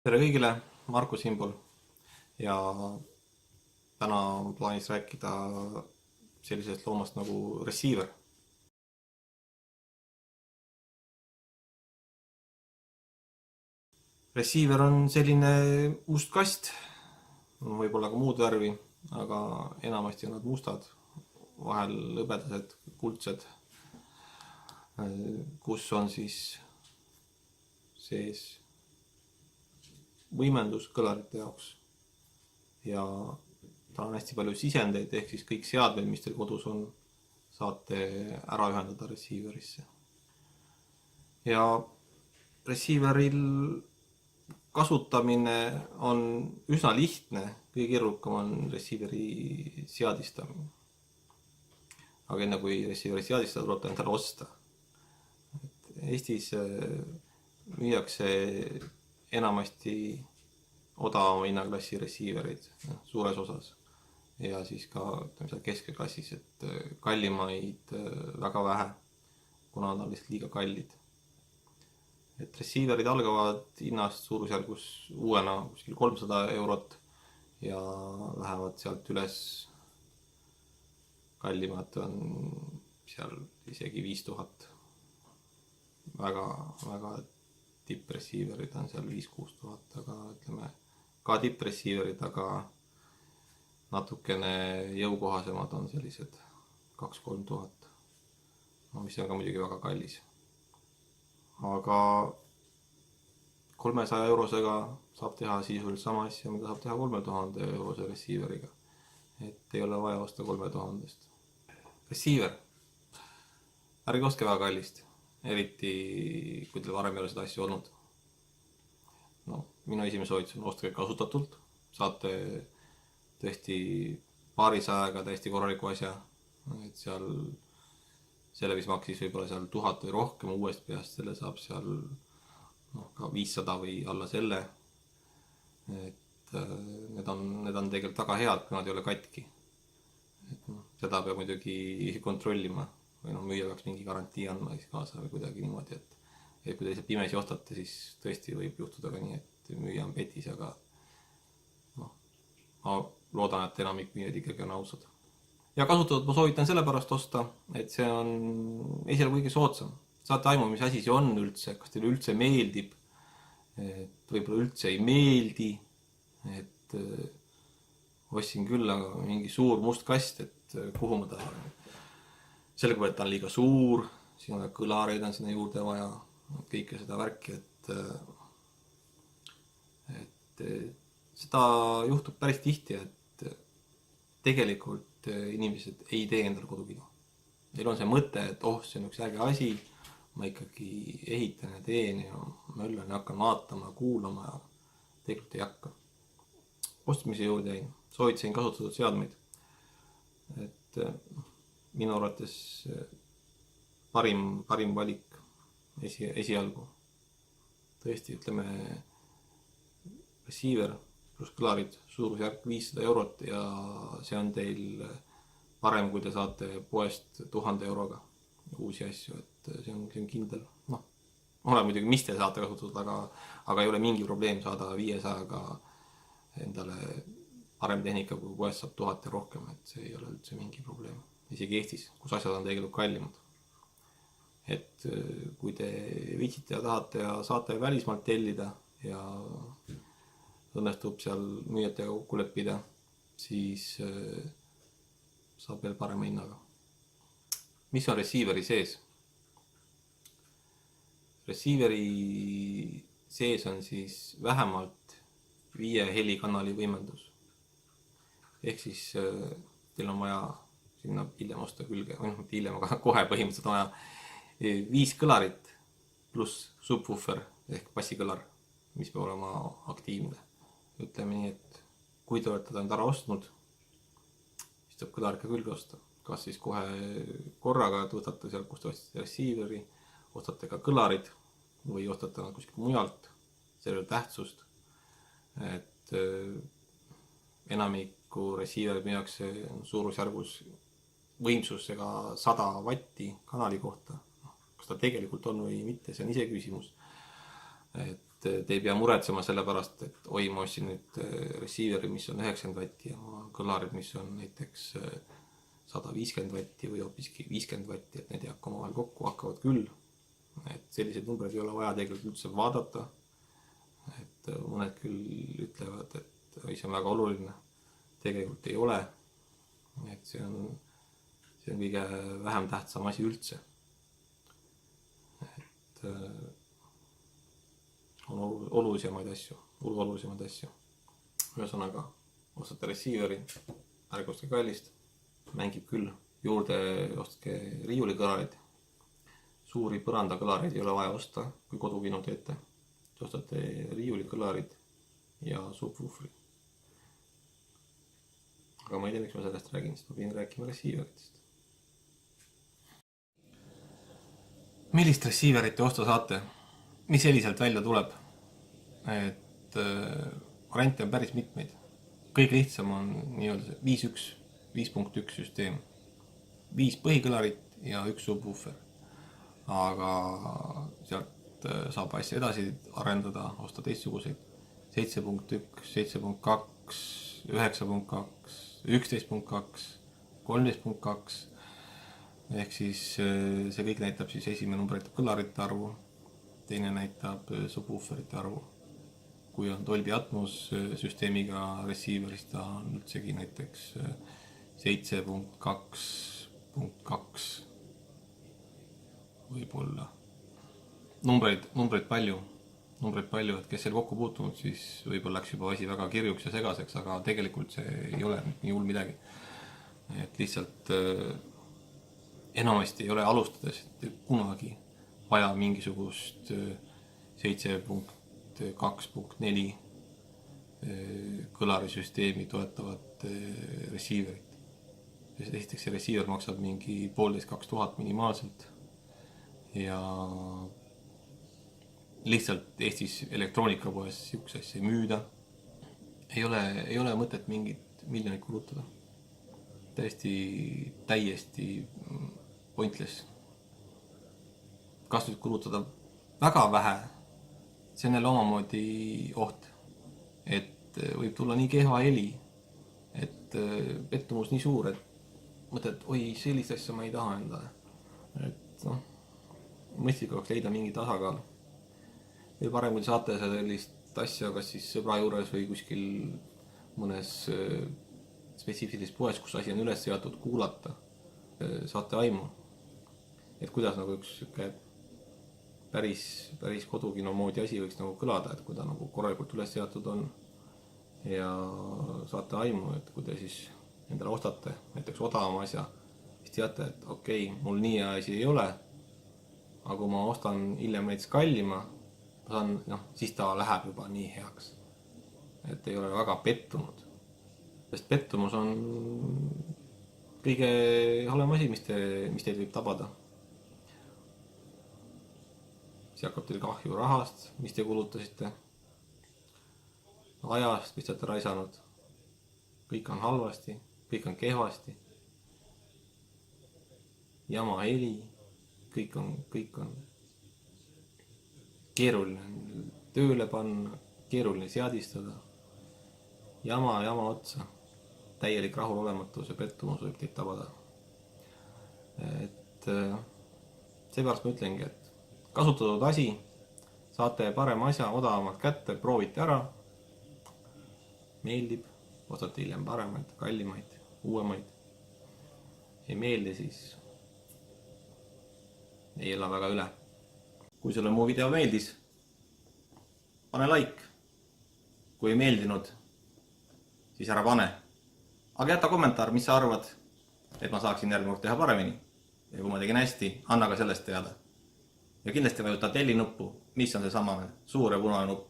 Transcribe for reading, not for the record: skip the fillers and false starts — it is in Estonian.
Tere kõigile, Markus Himbol ja täna on plaanis rääkida sellisest loomast nagu receiver. Receiver on selline must kast, võib-olla ka muud värvi, aga enamasti on nad mustad, vahel hõbedased, kuldsed, kus on siis sees võimendus kõlarite jaoks ja tal on hästi palju sisendeid, ehk siis kõik seadmed, mis teil kodus on, saate ära ühendada receiverisse. Ja receiveril kasutamine on üsna lihtne, kõige keerukam on receiveri seadistamine. Aga enne kui receiveri seadistada, tuleb ta endale osta. Eestis müüakse enamasti odavama hinnaklassi receivereid suures osas ja siis ka keskeklassis, et kallimaid väga vähe, kuna nad on lihtsalt liiga kallid. Et receiverid algavad hinnast suurusjärgus uuena kuskil 300 eurot ja lähevad sealt üles. Kallimad on seal isegi 5000. Väga tippressiiverid on seal 5-6 tuhat, aga ütleme ka tippressiiverid, aga natukene jõukohasemad on sellised 2-3 tuhat, mis on ka muidugi väga kallis. Aga 300 eurosega saab teha sisuliselt sama asja, mida saab teha 3000 eurose receiver'iga. Et ei ole vaja osta 3000-st. Receiver, ärge ostke väga kallist, eriti kui teil varem ei ole seda asja olnud. No, minu esimene soovitus on ostke kasutatult, saate tõesti paarisajaga täiesti korraliku asja, et seal selle, mis maksis võib-olla seal 1000 või rohkem uuest peast, selle saab seal ka 500 või alla selle. Et need on tegelikult väga head, kui nad ei ole katki. Seda peab muidugi kontrollima või müüja peaks mingi garantii andma siis kaasa või kuidagi niimoodi, et kui te lihtsalt pimesi ostate, siis tõesti võib juhtuda ka nii, et müüja on petis, aga ma loodan, et enamik müüjad ikkagi on ausad. Ja kasutatud ma soovitan sellepärast osta, et see on esialgu kõige soodsam. Saate aimu, mis asi see on üldse, kas teile üldse meeldib, et võib-olla üldse ei meeldi, et ostsin küll aga mingi suur must kast, et kuhu ma tahan. Sellega, et ta on liiga suur, siin on kõlareid on sinna juurde vaja, kõike seda värki, et seda juhtub päris tihti, et tegelikult inimesed ei tee endale kodukino. Neil on see mõte, et see on üks äge asi, ma ikkagi ehitan ja teen ja möllan ja hakkan vaatama, kuulama ja tegelikult ei hakka. Ostmise juurde jäin, soovitasin kasutatud seadmeid. Et minu arvates parim valik esialgu. Tõesti, ütleme, receiver pluss kõlarid suurusjärk 500 eurot ja see on teil parem, kui te saate poest 1000 euroga uusi asju, et see on kindel. Oleneb muidugi, mis te saate kasutada, aga ei ole mingi probleem saada 500-ga endale parem tehnika, kui poest saab 1000 ja rohkem, et see ei ole üldse mingi probleem. Isegi Eestis, kus asjad on tegelikult kallimad. Et kui te viitsite ja tahate ja saate välismaalt tellida ja õnnestub seal müüjatega kokku leppida, siis saab veel parema hinnaga. Mis on receiveri sees? Receiveri sees on siis vähemalt 5 helikanali võimendus. Ehk siis teil on vaja sinna hiljem osta külge, või hiljem, aga kohe põhimõtteliselt on vaja 5 kõlarit pluss subwoofer ehk bassikõlar, mis peab olema aktiivne. Ütleme nii, et kui te olete ta end ära ostnud, siis tuleb kõlarit ka külge osta. Kas siis kohe korraga, et võtate sealt, kus te ostate receiveri, ostate ka kõlarid või ostate nad kuskilt mujalt, sellel tähtsust. Et enamiku receiverid müüakse suurusjärgus võimsusega 100 vatti kanali kohta. Kas ta tegelikult on või mitte, see on ise küsimus. Et te ei pea muretsema selle pärast, et oi, ma ostsin nüüd receiveri, mis on 90 vatti ja kõlarid, mis on näiteks 150 vatti või hoopiski 50 vatti, et need ei hakka omavahel kokku, hakkavad küll. Et sellised numbreid ei ole vaja tegelikult üldse vaadata. Et mõned küll ütlevad, et see on väga oluline. Tegelikult ei ole. Et see on kõige vähem tähtsam asi üldse. Et on olulisemaid asju. Ühesõnaga, ostate receiveri, ärge ostke kallist, mängib küll. Juurde ostke riiulikõlarid. Suuri põrandakõlareid ei ole vaja osta, kui kodukino teete. Ostate riiulikõlarid ja subwooferi. Aga ma ei tea, miks ma sellest räägin, sest ma pidin rääkima receiveritest. Millist receiverit te osta saate? Mis selliselt välja tuleb? Et variante on päris mitmeid. Kõige lihtsam on nii-öelda 5.1 süsteem. 5 põhikõlarit ja 1 subwoofer. Aga sealt saab asja edasi arendada, osta teistsuguseid 7.1, 7.2, 9.2, 11.2, 13.2. Ehk siis see kõik näitab siis esimene number näitab kõlarite arvu, teine näitab subwooferite arvu. Kui on Dolby Atmos süsteemiga receiveris, ta on üldsegi näiteks 7.2.2 võib-olla. Numbreid palju, et kes seal kokku puutunud, siis võib-olla läks juba asi väga kirjuks ja segaseks, aga tegelikult see ei ole nii hull midagi. Et lihtsalt enamasti ei ole alustades kunagi vaja mingisugust 7.2.4 kõlarisüsteemi toetavat receiverit. Esiteks see receiver maksab mingi 1500–2000 minimaalselt ja lihtsalt Eestis elektroonikapoes siukse asja ei müüda. Ei ole mõtet mingit miljonit kulutada. Täiesti pointless. Kas nüüd kulutada väga vähe, see on jälle omamoodi oht, et võib tulla nii kehva heli, et pettumus nii suur, et mõtled, oi, sellist asja ma ei taha endale. Et mõistlik oleks leida mingi tasakaal. Veel parem, kui saate sellist asja kas siis sõbra juures või kuskil mõnes spetsiifilises poes, kus asi on üles seatud, kuulata, saate aimu. Et kuidas nagu üks päris kodukino moodi asi võiks nagu kõlada, et kui ta nagu korralikult üles seatud on ja saate aimu, et kui te siis endale ostate näiteks odavama asja, siis teate, et okei, mul nii asi ei ole, aga kui ma ostan hiljem näiteks kallima, siis ta läheb juba nii heaks, et ei ole väga pettunud. Sest pettumus on kõige halvem asi, mis teid võib tabada. See hakkab teil kahju rahast, mis te kulutasite, ajast, mis te olete raisanud. Kõik on halvasti, kõik on kehvasti. Jama heli, kõik on keeruline tööle panna, keeruline seadistada. Jama otsa. Täielik rahulolematus ja pettumus võib teid tabada. Et seepärast ma ütlengi, et kasutatud asi, saate parema asja odavamalt kätte, proovite ära. Meeldib, ostate hiljem paremaid, kallimaid, uuemaid. Ei meeldi, siis ei ela väga üle. Kui sulle mu video meeldis, pane like. Kui ei meeldinud, siis ära pane. Aga jäta kommentaar, mis sa arvad, et ma saaksin järgmine kord teha paremini. Ja kui ma tegin hästi, anna ka sellest teada. Ja kindlasti vajuta telli nuppu, mis on see sama suur ja punane nupp.